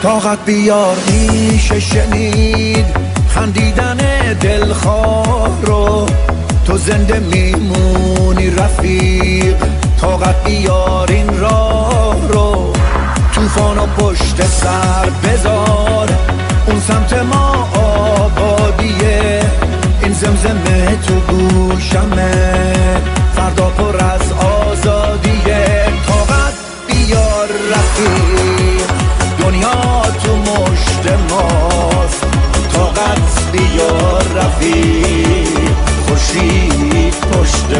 طاقت بیار میشه شنید خندیدن دلخواه رو، تو زنده میمونی رفیق. طاقت بیار این راه رو، طوفانو پشت سر بذار، اون سمت ما آبادیه. این زمزمه تو گوشمه، فردا پر از آزادیه. طاقت بیار رفیق، دنیا تو مشت ماست. طاقت بیار رفیق، خورشید پشت